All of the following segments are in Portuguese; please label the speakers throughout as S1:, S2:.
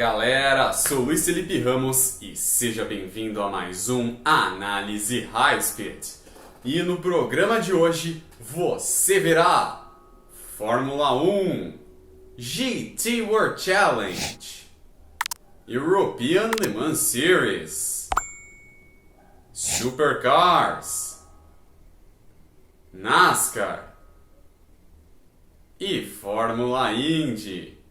S1: galera, sou Luiz Felipe Ramos e seja bem-vindo a mais um Análise High Speed. E no programa de hoje você verá Fórmula 1, GT World Challenge, European Le Mans Series, Supercars, NASCAR e Fórmula Indy.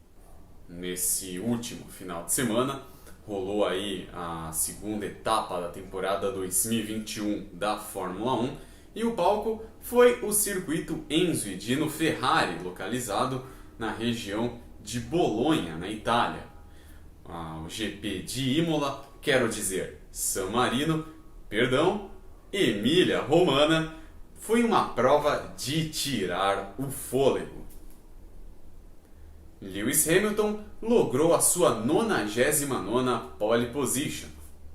S1: Nesse último final de semana, rolou aí a segunda etapa da temporada 2021 da Fórmula 1 e o palco foi o circuito Enzo e Dino Ferrari, localizado na região de Bolonha, na Itália. O GP de Imola, quero dizer, San Marino, Emília-Romagna, foi uma prova de tirar o fôlego. Lewis Hamilton logrou a sua 99ª pole position,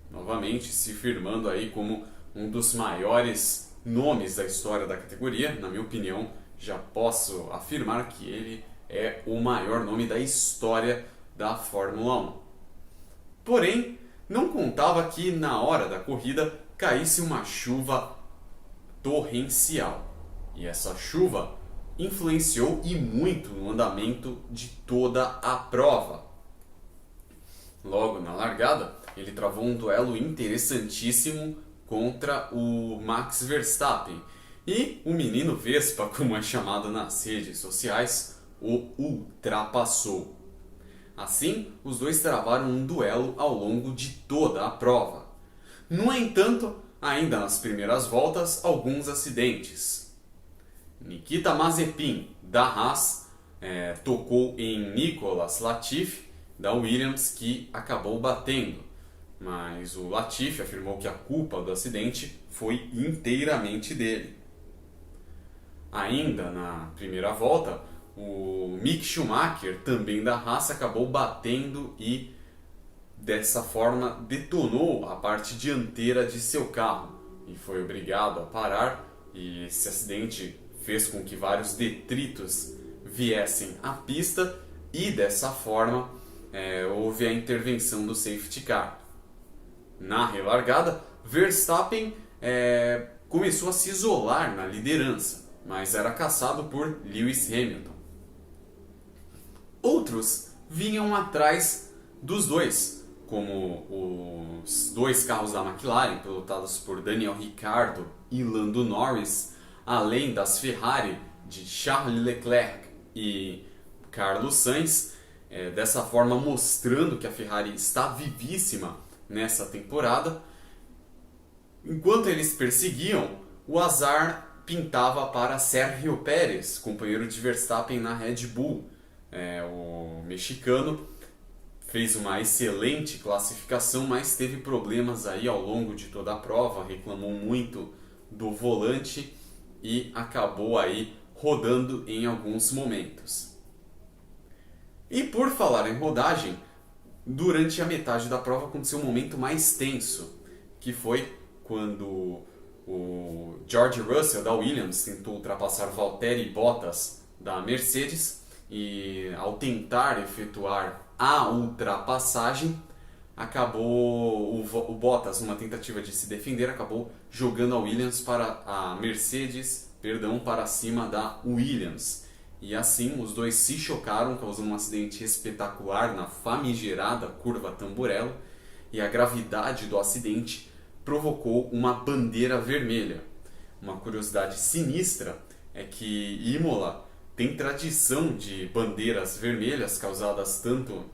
S1: novamente se firmando aí como um dos maiores nomes da história da categoria. Na minha opinião, já posso afirmar que ele é o maior nome da história da Fórmula 1. Porém, não contava que na hora da corrida caísse uma chuva torrencial. E essa chuva influenciou e muito no andamento de toda a prova. Logo na largada, ele travou um duelo interessantíssimo contra o Max Verstappen e o menino Vespa, como é chamado nas redes sociais, o ultrapassou. Assim, os dois travaram um duelo ao longo de toda a prova. No entanto, ainda nas primeiras voltas, alguns acidentes. Nikita Mazepin, da Haas, tocou em Nicolas Latifi, da Williams, que acabou batendo. Mas o Latifi afirmou que a culpa do acidente foi inteiramente dele. Ainda na primeira volta, o Mick Schumacher, também da Haas, acabou batendo e, dessa forma, detonou a parte dianteira de seu carro e foi obrigado a parar. E esse acidente fez com que vários detritos viessem à pista e dessa forma houve a intervenção do safety car. Na relargada, Verstappen começou a se isolar na liderança, mas era caçado por Lewis Hamilton. Outros vinham atrás dos dois, como os dois carros da McLaren, pilotados por Daniel Ricciardo e Lando Norris, além das Ferrari de Charles Leclerc e Carlos Sainz, dessa forma mostrando que a Ferrari está vivíssima nessa temporada. Enquanto eles perseguiam, o azar pintava para Sergio Pérez, companheiro de Verstappen na Red Bull. O mexicano fez uma excelente classificação, mas teve problemas aí ao longo de toda a prova, reclamou muito do volante e acabou aí rodando em alguns momentos. E por falar em rodagem, durante a metade da prova aconteceu um momento mais tenso, que foi quando o George Russell da Williams tentou ultrapassar Valtteri Bottas da Mercedes e, ao tentar efetuar a ultrapassagem, acabou o Bottas, numa tentativa de se defender, acabou jogando a Williams para cima da Williams. E assim os dois se chocaram, causando um acidente espetacular na famigerada curva Tamburello, e a gravidade do acidente provocou uma bandeira vermelha. Uma curiosidade sinistra é que Imola tem tradição de bandeiras vermelhas causadas tanto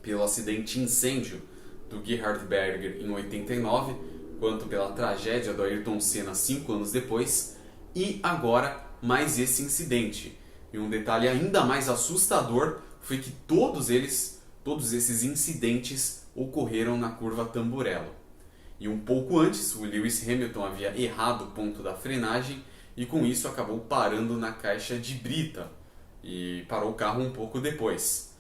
S1: pelo acidente incêndio do Gerhard Berger em 89, quanto pela tragédia do Ayrton Senna 5 anos depois, e agora mais esse incidente. E um detalhe ainda mais assustador foi que todos esses incidentes ocorreram na curva Tamburello. E um pouco antes, o Lewis Hamilton havia errado o ponto da frenagem e com isso acabou parando na caixa de brita e parou o carro um pouco depois.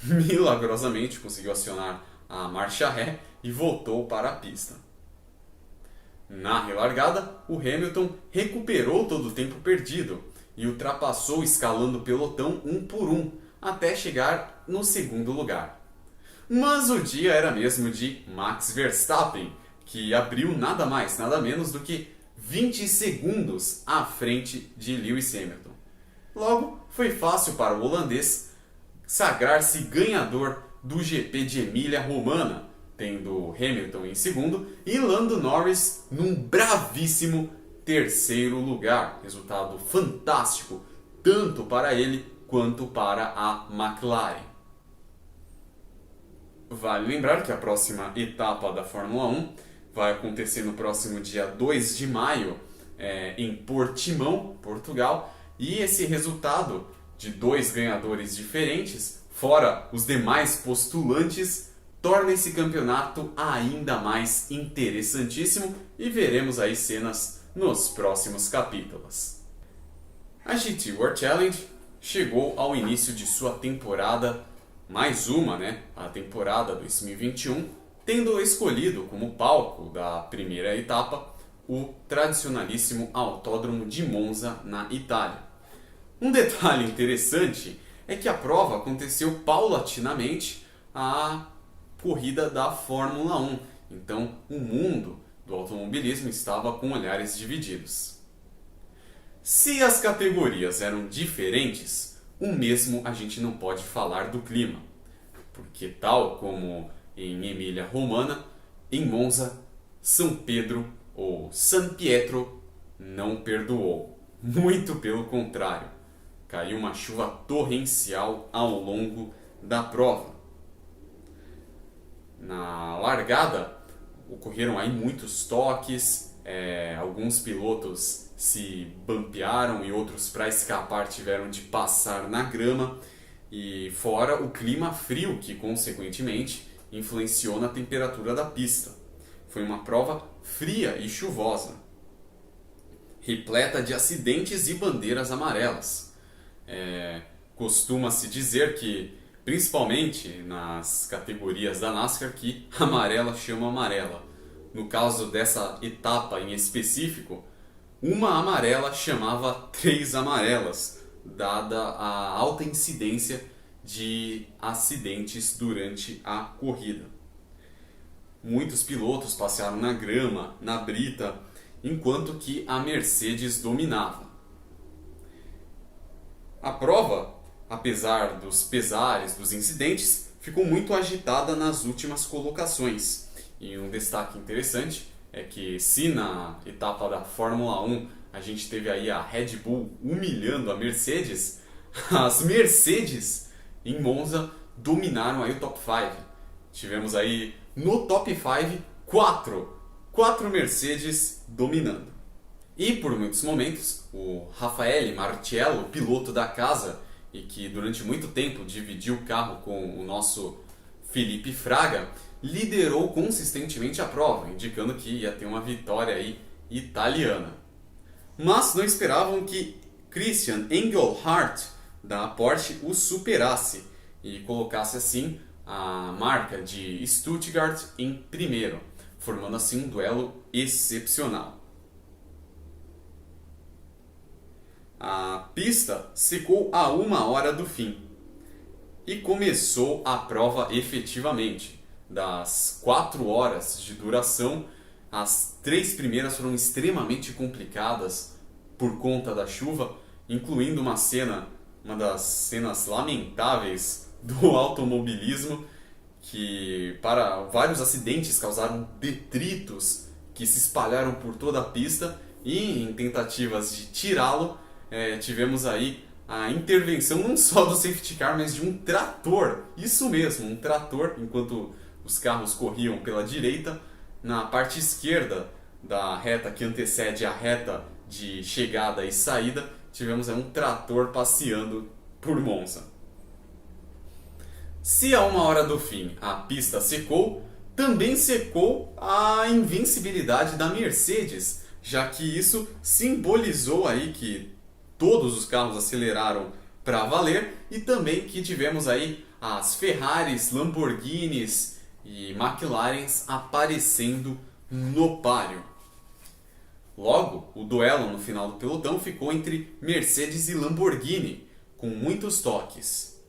S1: Milagrosamente conseguiu acionar a marcha ré e voltou para a pista. Na relargada, o Hamilton recuperou todo o tempo perdido e ultrapassou escalando o pelotão um por um, até chegar no segundo lugar. Mas o dia era mesmo de Max Verstappen, que abriu nada mais, nada menos do que 20 segundos à frente de Lewis Hamilton. Logo, foi fácil para o holandês sagrar-se ganhador do GP de Emília-Romagna, tendo Hamilton em segundo e Lando Norris num bravíssimo terceiro lugar. Resultado fantástico, tanto para ele quanto para a McLaren. Vale lembrar que a próxima etapa da Fórmula 1 vai acontecer no próximo dia 2 de maio em Portimão, Portugal, e esse resultado de dois ganhadores diferentes, fora os demais postulantes, torna esse campeonato ainda mais interessantíssimo e veremos aí cenas nos próximos capítulos. A GT World Challenge chegou ao início de sua temporada, mais uma, a temporada 2021, tendo escolhido como palco da primeira etapa o tradicionalíssimo Autódromo de Monza, na Itália. Um detalhe interessante é que a prova aconteceu paulatinamente à corrida da Fórmula 1, então o mundo do automobilismo estava com olhares divididos. Se as categorias eram diferentes, o mesmo a gente não pode falar do clima, porque tal como em Emília-Romagna, em Monza, São Pedro ou San Pietro não perdoou. Muito pelo contrário, caiu uma chuva torrencial ao longo da prova. Na largada, ocorreram aí muitos toques, alguns pilotos se bampearam e outros, para escapar, tiveram de passar na grama, e fora o clima frio que, consequentemente, influenciou na temperatura da pista. Foi uma prova fria e chuvosa, repleta de acidentes e bandeiras amarelas. Costuma-se dizer que, principalmente nas categorias da NASCAR, que amarela chama amarela. No caso dessa etapa em específico, uma amarela chamava 3 amarelas, dada a alta incidência de acidentes durante a corrida. Muitos pilotos passearam na grama, na brita, enquanto que a Mercedes dominava. A prova, apesar dos pesares dos incidentes, ficou muito agitada nas últimas colocações. E um destaque interessante é que, se na etapa da Fórmula 1 a gente teve aí a Red Bull humilhando a Mercedes, as Mercedes em Monza dominaram aí o top 5. Tivemos aí no top 5 quatro Mercedes dominando. E por muitos momentos, o Raffaele Marciello, piloto da casa, e que durante muito tempo dividiu o carro com o nosso Felipe Fraga, liderou consistentemente a prova, indicando que ia ter uma vitória aí italiana. Mas não esperavam que Christian Engelhardt, da Porsche, o superasse e colocasse assim a marca de Stuttgart em primeiro, formando assim um duelo excepcional. A pista secou a 1 hora do fim e começou a prova efetivamente. Das 4 horas de duração, as 3 primeiras foram extremamente complicadas por conta da chuva, incluindo uma das cenas lamentáveis do automobilismo, que para vários acidentes causaram detritos que se espalharam por toda a pista, e em tentativas de tirá-lo, tivemos aí a intervenção não só do safety car, mas de um trator. Isso mesmo, um trator, enquanto os carros corriam pela direita, na parte esquerda da reta que antecede a reta de chegada e saída, tivemos um trator passeando por Monza. Se a 1 hora do fim a pista secou, também secou a invencibilidade da Mercedes, já que isso simbolizou aí que todos os carros aceleraram para valer, e também que tivemos aí as Ferraris, Lamborghinis e McLarens aparecendo no páreo. Logo, o duelo no final do pelotão ficou entre Mercedes e Lamborghini, com muitos toques.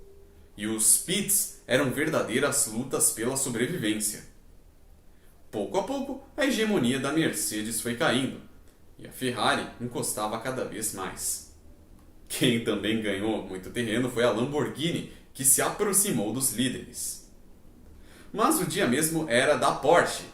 S1: e os pits eram verdadeiras lutas pela sobrevivência. Pouco a pouco, a hegemonia da Mercedes foi caindo, e a Ferrari encostava cada vez mais. Quem também ganhou muito terreno foi a Lamborghini, que se aproximou dos líderes. Mas o dia mesmo era da Porsche.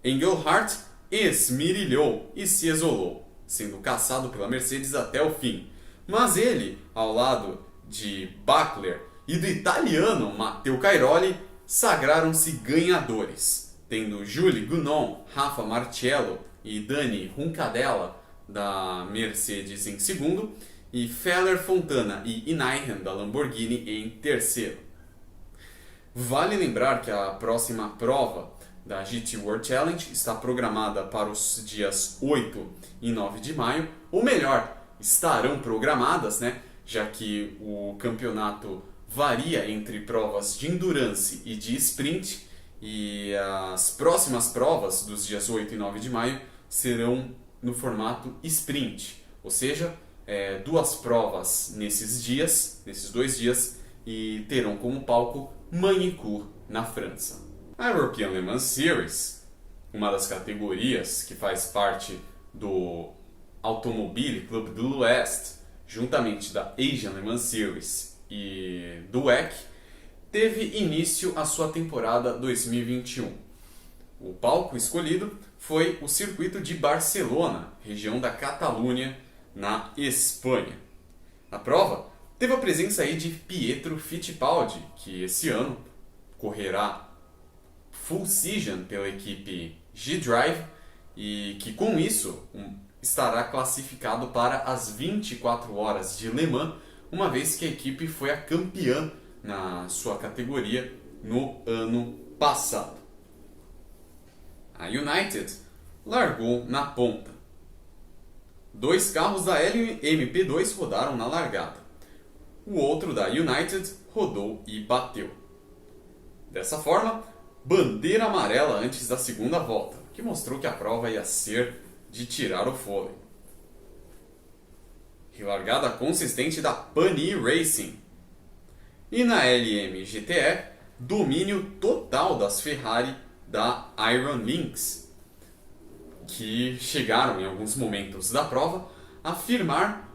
S1: Engelhart esmirilhou e se isolou, sendo caçado pela Mercedes até o fim. Mas ele, ao lado de Buckler e do italiano Matteo Cairoli, sagraram-se ganhadores, tendo Julie Gounon, Rafa Marciello e Dani Juncadella da Mercedes em segundo, e Feller Fontana e Inayhan da Lamborghini em terceiro. Vale lembrar que a próxima prova da GT World Challenge está programada para os dias 8 e 9 de maio, ou melhor, estarão programadas, né? Já que o campeonato varia entre provas de endurance e de sprint, e as próximas provas dos dias 8 e 9 de maio serão no formato sprint, ou seja, duas provas nesses dois dias, e terão como palco Magny-Cours, na França. A European Le Mans Series, uma das categorias que faz parte do Automobile Club de l'Ouest, juntamente da Asian Le Mans Series e do WEC, teve início a sua temporada 2021. O palco escolhido foi o circuito de Barcelona, região da Catalunha, na Espanha. A prova teve a presença aí de Pietro Fittipaldi, que esse ano correrá Full Season pela equipe G-Drive e que com isso estará classificado para as 24 horas de Le Mans, uma vez que a equipe foi a campeã na sua categoria no ano passado. A United largou na ponta. Dois carros da LMP2 rodaram na largada. O outro da United rodou e bateu. Dessa forma, bandeira amarela antes da segunda volta, que mostrou que a prova ia ser de tirar o fôlego. Largada consistente da Pani Racing. E na LMGTE, domínio total das Ferrari da Iron Lynx, que chegaram em alguns momentos da prova a firmar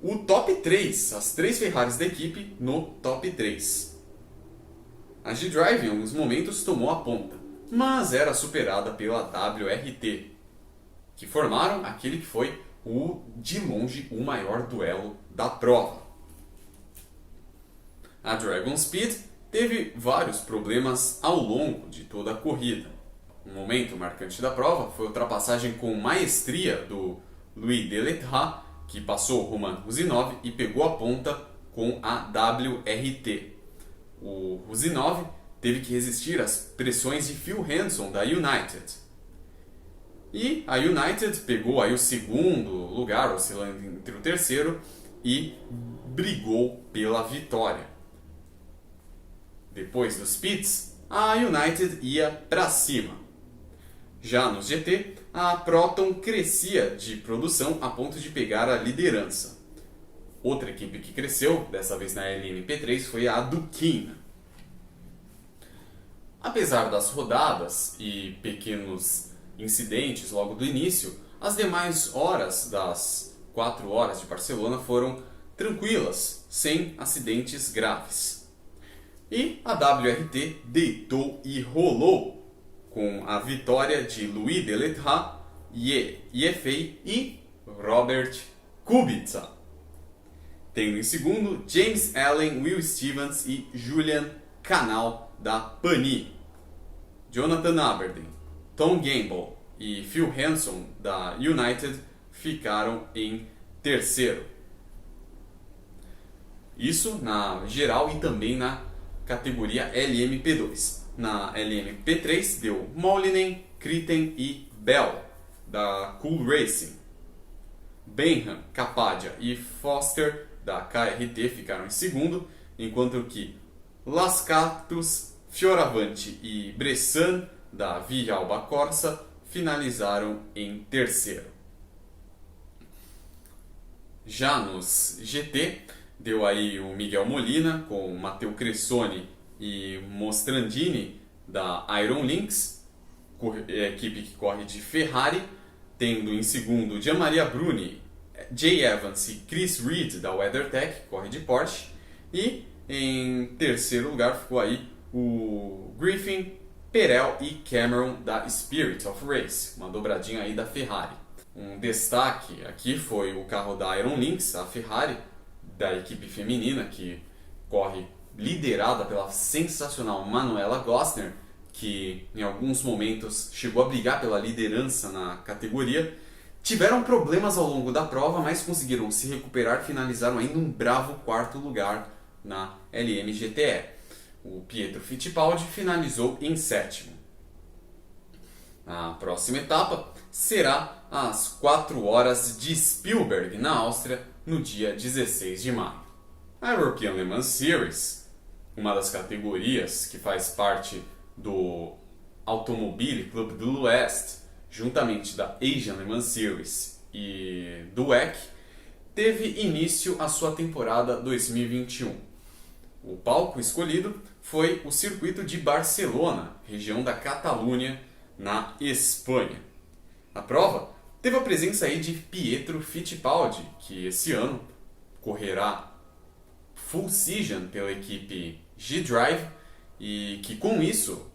S1: o top 3, as três Ferraris da equipe no top 3. A G-Drive em alguns momentos tomou a ponta, mas era superada pela WRT, que formaram aquele que foi de longe o maior duelo da prova. A Dragon Speed teve vários problemas ao longo de toda a corrida. Um momento marcante da prova foi a ultrapassagem com maestria do Louis Deletraz, que passou o Roman Rusinov e pegou a ponta com a WRT. O Rusinov teve que resistir às pressões de Phil Hanson da United. E a United pegou aí o segundo lugar, oscilando entre o terceiro, e brigou pela vitória. Depois dos pits, a United ia para cima. Já no GT, a Proton crescia de produção a ponto de pegar a liderança. Outra equipe que cresceu, dessa vez na LMP3, foi a Duquin. Apesar das rodadas e pequenos incidentes logo do início, as demais horas das 4 horas de Barcelona foram tranquilas, sem acidentes graves. E a WRT deitou e rolou com a vitória de Louis Deletraz, Yefei e Robert Kubica, tendo em segundo James Allen, Will Stevens e Julian Canal da Pani. Jonathan Aberdeen, Tom Gamble e Phil Hanson da United ficaram em terceiro. Isso na geral e também na categoria LMP2. Na LMP3 deu Mollinen, Kritten e Bell da Cool Racing. Benham, Capadia e Foster da KRT ficaram em segundo, enquanto que Lascatus, Fioravanti e Bressan da Villalba Corsa finalizaram em terceiro. Já nos GT, deu aí o Miguel Molina com Matteo Cressoni e Mostrandini da Iron Lynx, equipe que corre de Ferrari, tendo em segundo Gianmaria Bruni, Jay Evans e Chris Reed da WeatherTech, que corre de Porsche, e em terceiro lugar ficou aí o Griffin, Perel e Cameron da Spirit of Race, uma dobradinha aí da Ferrari. Um destaque aqui foi o carro da Iron Lynx, a Ferrari, da equipe feminina, que corre liderada pela sensacional Manuela Gostner, que em alguns momentos chegou a brigar pela liderança na categoria. Tiveram problemas ao longo da prova, mas conseguiram se recuperar e finalizaram ainda um bravo quarto lugar na LMGTE. O Pietro Fittipaldi finalizou em sétimo. A próxima etapa será às 4 horas de Spielberg, na Áustria, no dia 16 de maio. A European Le Mans Series, uma das categorias que faz parte do Automobile Club do West, juntamente da Asian Le Mans Series e do WEC, teve início a sua temporada 2021. O palco escolhido foi o circuito de Barcelona, região da Catalunha, na Espanha. A prova teve a presença aí de Pietro Fittipaldi, que esse ano correrá full season pela equipe G-Drive e que com isso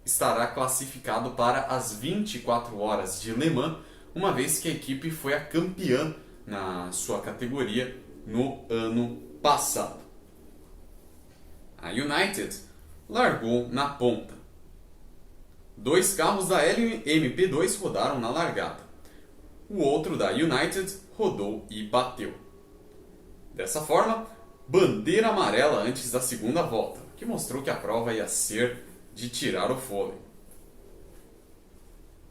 S1: estará classificado para as 24 horas de Le Mans, uma vez que a equipe foi a campeã na sua categoria no ano passado. A United largou na ponta. 2 carros da LMP2 rodaram na largada. O outro da United rodou e bateu. Dessa forma, bandeira amarela antes da segunda volta, que mostrou que a prova ia ser de tirar o fôlego.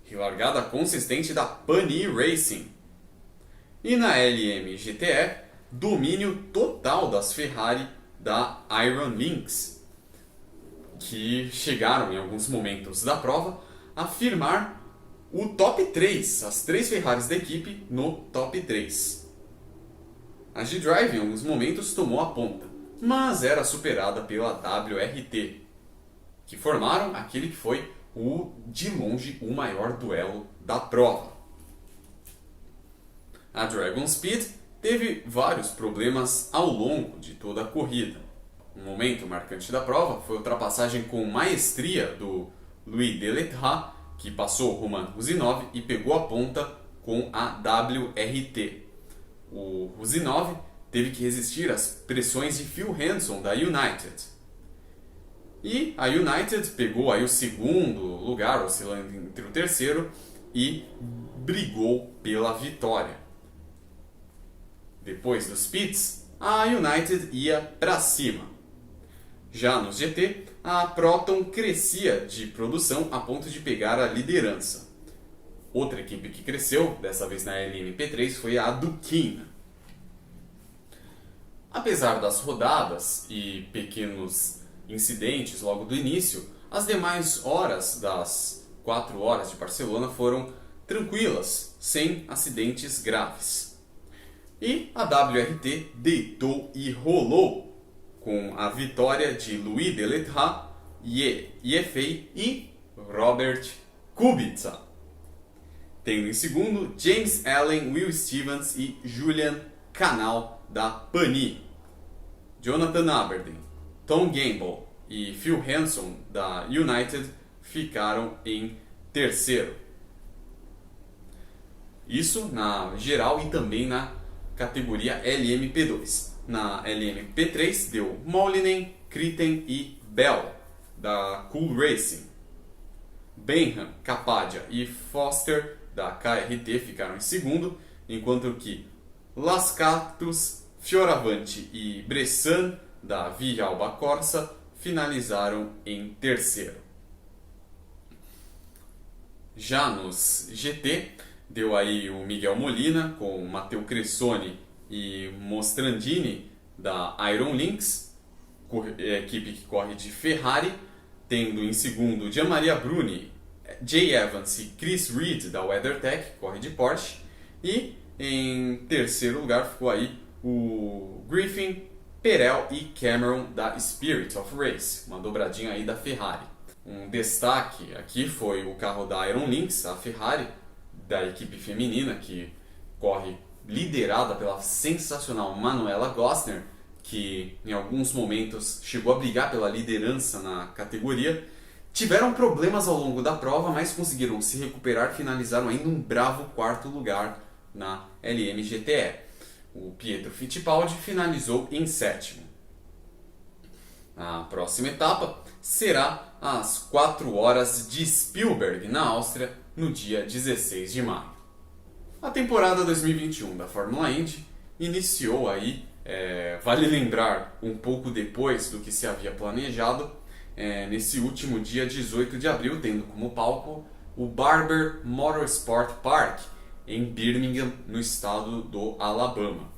S1: E largada consistente da Pani Racing. E na LMGTE, domínio total das Ferrari da Iron Lynx, que chegaram em alguns momentos da prova a firmar o top 3, as 3 Ferraris da equipe no top 3. A G-Drive em alguns momentos tomou a ponta, mas era superada pela WRT, que formaram aquele que foi de longe o maior duelo da prova. A Dragon Speed teve vários problemas ao longo de toda a corrida. Um momento marcante da prova foi a ultrapassagem com maestria do Louis Deletraz, que passou o Roman Rusinov e pegou a ponta com a WRT. O Rusinov teve que resistir às pressões de Phil Hanson da United. E a United pegou aí o segundo lugar, oscilando entre o terceiro, e brigou pela vitória. Depois dos pits, a United ia para cima. Já no GT, a Proton crescia de produção a ponto de pegar a liderança. Outra equipe que cresceu, dessa vez na LMP3, foi a Duquina. Apesar das rodadas e pequenos incidentes logo do início, as demais horas das 4 horas de Barcelona foram tranquilas, sem acidentes graves. E a WRT deitou e rolou com a vitória de Louis Deletraz, Ye Yefei e Robert Kubica. Tendo em segundo James Allen, Will Stevens e Julian Canal da Pani. Jonathan Aberdeen, Tom Gamble e Phil Hanson da United ficaram em terceiro. Isso na geral e também na categoria LMP2. Na LMP3 deu Mollinen, Kritten e Bell da Cool Racing. Benham, Capadia e Foster da KRT ficaram em segundo, enquanto que Lascatus, Fioravanti e Bressan da Villalba Corsa finalizaram em terceiro. Já nos GT, deu aí o Miguel Molina com Matteo Cressoni e Mostrandini da Iron Lynx, equipe que corre de Ferrari, tendo em segundo Gianmaria Bruni, Jay Evans e Chris Reed da WeatherTech, que corre de Porsche, e em terceiro lugar ficou aí o Griffin, Perel e Cameron da Spirit of Race, uma dobradinha aí da Ferrari. Um destaque aqui foi o carro da Iron Lynx, a Ferrari, da equipe feminina, que corre liderada pela sensacional Manuela Gosner, que em alguns momentos chegou a brigar pela liderança na categoria. Tiveram problemas ao longo da prova, mas conseguiram se recuperar e finalizaram ainda um bravo quarto lugar na LMGTE. O Pietro Fittipaldi finalizou em sétimo. A próxima etapa será às 4 horas de Spielberg, na Áustria, no dia 16 de maio. A temporada 2021 da Fórmula Indy iniciou aí, vale lembrar, um pouco depois do que se havia planejado, nesse último dia 18 de abril, tendo como palco o Barber Motorsport Park, em Birmingham, no estado do Alabama.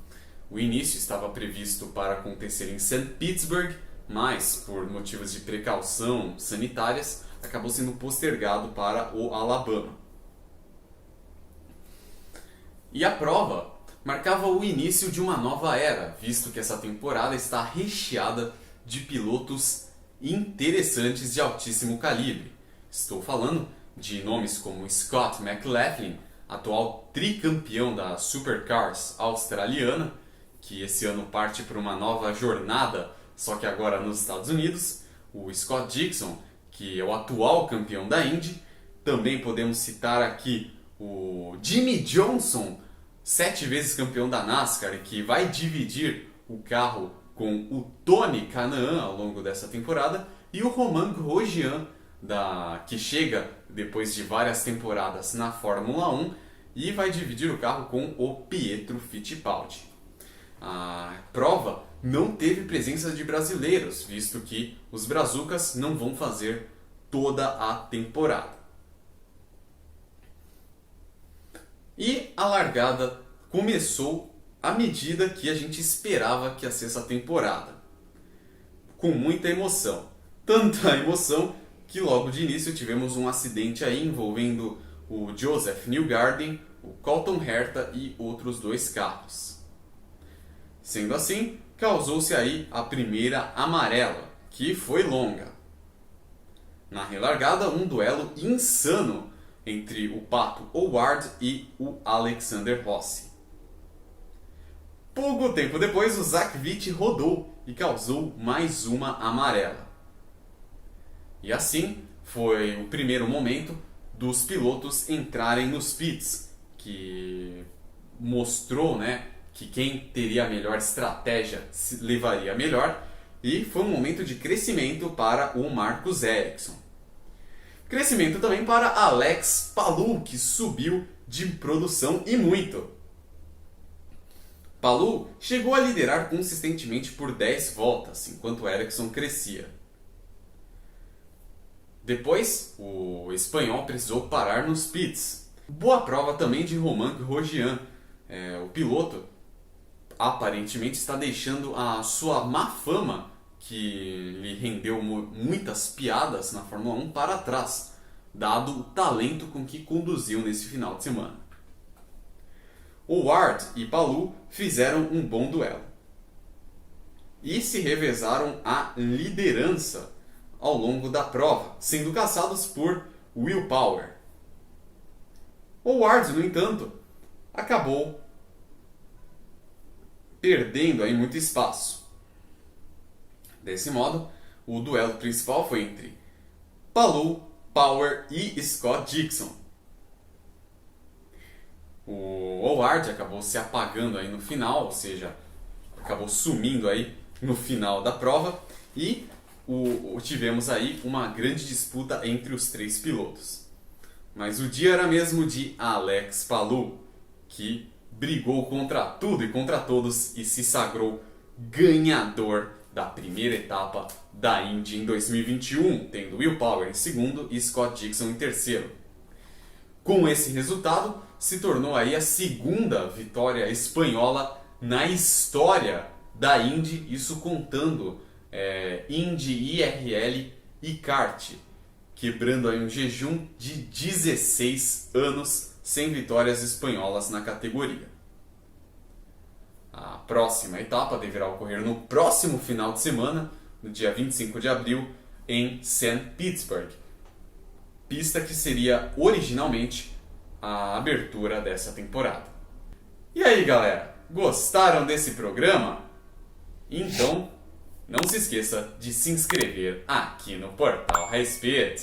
S1: O início estava previsto para acontecer em St. Petersburg, mas por motivos de precaução sanitárias, acabou sendo postergado para o Alabama. E a prova marcava o início de uma nova era, visto que essa temporada está recheada de pilotos interessantes de altíssimo calibre. Estou falando de nomes como Scott McLaughlin, atual tricampeão da Supercars australiana, que esse ano parte para uma nova jornada, só que agora nos Estados Unidos, o Scott Dixon, que é o atual campeão da Indy. Também podemos citar aqui o Jimmy Johnson, 7 vezes campeão da NASCAR, que vai dividir o carro com o Tony Kanaan ao longo dessa temporada, e o Romain Grosjean, que chega depois de várias temporadas na Fórmula 1 e vai dividir o carro com o Pietro Fittipaldi. A prova não teve presença de brasileiros, visto que os brazucas não vão fazer toda a temporada. E a largada começou à medida que a gente esperava que ia ser essa temporada, com muita emoção. Tanta emoção que logo de início tivemos um acidente aí envolvendo o Joseph Newgarden, o Colton Herta e outros 2 carros. Sendo assim, causou-se aí a primeira amarela, que foi longa. Na relargada, um duelo insano entre o Pato O'Ward e o Alexander Rossi. Pouco tempo depois, o Zak Witt rodou e causou mais uma amarela. E assim foi o primeiro momento dos pilotos entrarem nos pits, que mostrou, que quem teria a melhor estratégia levaria a melhor, e foi um momento de crescimento para o Marcus Ericsson. Crescimento também para Alex Palou, que subiu de produção e muito. Palou chegou a liderar consistentemente por 10 voltas, enquanto Ericsson crescia. Depois, o espanhol precisou parar nos pits. Boa prova também de Romain Grosjean. O piloto aparentemente está deixando a sua má fama, que lhe rendeu muitas piadas na Fórmula 1, para trás, dado o talento com que conduziu nesse final de semana. O'Ward e Palou fizeram um bom duelo e se revezaram a liderança ao longo da prova, sendo caçados por Will Power. O'Ward, no entanto, acabou perdendo aí muito espaço. Desse modo, o duelo principal foi entre Palou, Power e Scott Dixon. O O'Ward acabou se apagando aí no final, ou seja, acabou sumindo aí no final da prova, e tivemos aí uma grande disputa entre os 3 pilotos. Mas o dia era mesmo de Alex Palou, que brigou contra tudo e contra todos e se sagrou ganhador da primeira etapa da Indy em 2021, tendo Will Power em segundo e Scott Dixon em terceiro. Com esse resultado, se tornou aí a segunda vitória espanhola na história da Indy, isso contando Indy, IRL e kart, quebrando aí um jejum de 16 anos sem vitórias espanholas na categoria. A próxima etapa deverá ocorrer no próximo final de semana, no dia 25 de abril, em St. Petersburg, pista que seria originalmente a abertura dessa temporada. E aí, galera, gostaram desse programa? Então, não se esqueça de se inscrever aqui no Portal High Speed.